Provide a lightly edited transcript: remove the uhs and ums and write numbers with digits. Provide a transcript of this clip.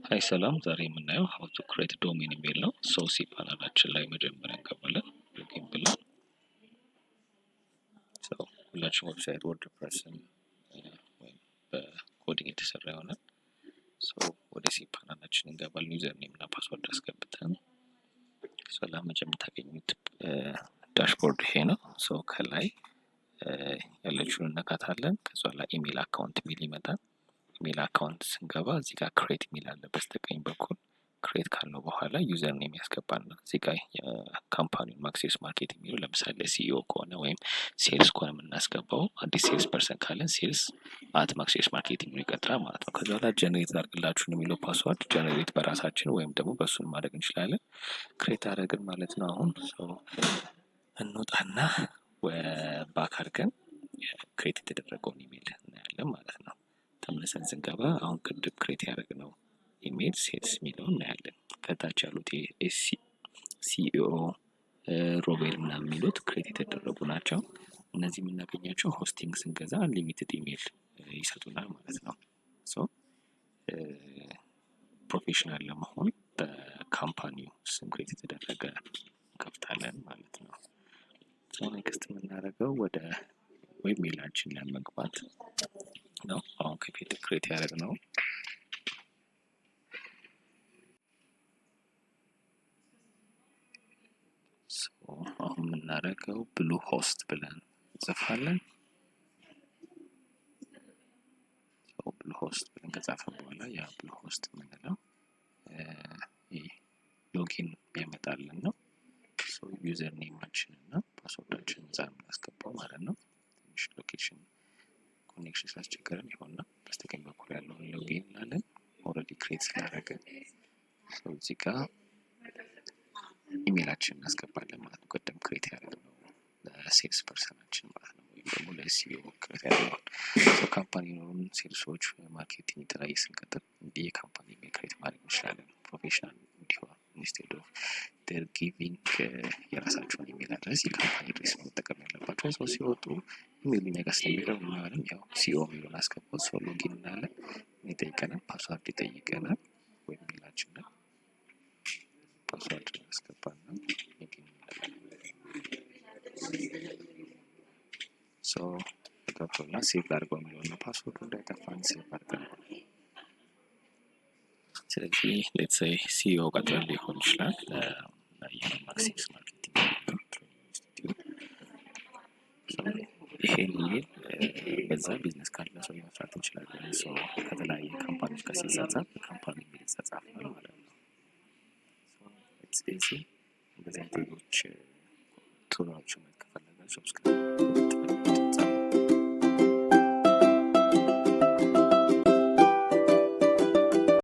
ሀይ ሰላም፣ ዛሬ የምናየው how to create domain የሚል ነው። ሲ ፓናላችን ላይ መጀመሪያ እንገባለን። ሎጊን ብለን ሁላችን ዌብሳይት ወርድፕሬስን ወይም በኮዲንግ የተሰራ ይሆናል። ወደ ሲ ፓናላችን እንገባለን። ዩዘር ኔም እና ፓስወርድ አስገብተን ለመጀመሪያ የምታገኙት ዳሽቦርድ ይሄ ነው። ከላይ ያለችውን እነካታለን። ከዛ ላይ ኢሜል አካውንት የሚል ይመጣል። ኢሜል አካውንት ስንገባ እዚህ ጋር ክሬት የሚል አለ በስተቀኝ በኩል። ክሬት ካለው በኋላ ዩዘር ኔም ያስገባልና እዚህ ጋር የካምፓኒውን ማክሲስ ማርኬት የሚለው ለምሳሌ ሲኢኦ ከሆነ ወይም ሴልስ ከሆነ የምናስገባው አዲስ ሴልስ ፐርሰን ካለን ሴልስ አት ማክሲስ ማርኬት የሚለው ይቀጥላል ማለት ነው። ከዛ ላይ ጀነሬት አድርግላችሁን የሚለው ፓስወርድ ጀነሬት በራሳችን ወይም ደግሞ በእሱን ማድረግ እንችላለን። ክሬት አደረግን ማለት ነው። አሁን እንውጣና ባክ አድርገን ክሬት የተደረገውን ኢሜል እናያለን ማለት ነው። ተመልሰን ስንገባ አሁን ቅድም ክሬት ያደረግነው ኢሜል ሴልስ የሚለውን እናያለን። ከታች ያሉት ሲኢኦ ሮቤል ምናምን የሚሉት ክሬት የተደረጉ ናቸው። እነዚህ የምናገኛቸው ሆስቲንግ ስንገዛ አንሊሚትድ ኢሜል ይሰጡናል ማለት ነው። ፕሮፌሽናል ለመሆን በካምፓኒው ስም ክሬት የተደረገ እንከፍታለን ማለት ነው። ኔክስት የምናደርገው ወደ ዌብ ሜላችን ለመግባት ነው። አሁን ከፊት ክሬት ያደረግነው አሁን የምናደርገው ብሉ ሆስት ብለን እንጽፋለን። ብሉ ሆስት ብለን ከጻፈን በኋላ ያ ብሉ ሆስት የምንለው ሎጊን ያመጣልን ነው። ዩዘር ኔማችን እና ፓስወርዳችን እዛ የምናስገባው ማለት ነው። ትንሽ ሎኬሽን ኮኔክሽን ስላስቸገረን ይሆንና በስተቀኝ በኩል ያለውን ሎጊን እንላለን። ኦልሬዲ ክሬት ስላደረገ እዚህ ጋር ኢሜላችን እናስገባለን ማለት ነው። ቀደም ክሬት ያደረግነው ለሴልስ ፐርሰናችን ማለት ነው፣ ወይም ደግሞ ለሲኢኦ ክሬት ያደረግነው ካምፓኒ ኖሩን ሴልሶች ማርኬቲንግ የተለያየ ስንቀጥር እንዲህ የካምፓኒ ኢሜል ክሬት ማድረግ እንችላለን። ፕሮፌሽናል እንዲሆን ኢንስቴድ ኦፍ ዴር ጊቪንግ የራሳቸውን ኢሜል አድረስ የካምፓኒ ድሬስ መጠቀም ያለባቸው። ሰው ሲወጡ ኢሜሉ እኛ ጋር ስለሚቀርብ ምናምን ያው ሲኦ የሚለውን አስገባው። ሎጊን እናለን። ይጠይቀናል፣ ፓስዋርድ ይጠይቀናል። ወይም ኢሜላችን ላይ ፓስዋርድ እናስገባና ሎጊን እናለን። ገብቶና ሴቭ አድርገው የሚለውና ፓስወርዱ እንዳይጠፋን ሴቭ አድርገን ስለዚህ ሌትስ ሴይ ሲኢኦ ቀጥረን ሊሆን ይችላል ለማክሲስ ማርኬቲንግ ኢንስቲትዩት። ይሄን ኢሜል በዛ ቢዝነስ ካለ ሰው መስራት እንችላለን። ከተለያየ ካምፓኒዎች ጋር ሲጻጻፍ ካምፓኒ ኢሜል ይጻጻፋል ማለት ነው። እንደዚህ አይነት ሌሎች ቱሎችን ከፈለጋችሁ ሰብስክራይብ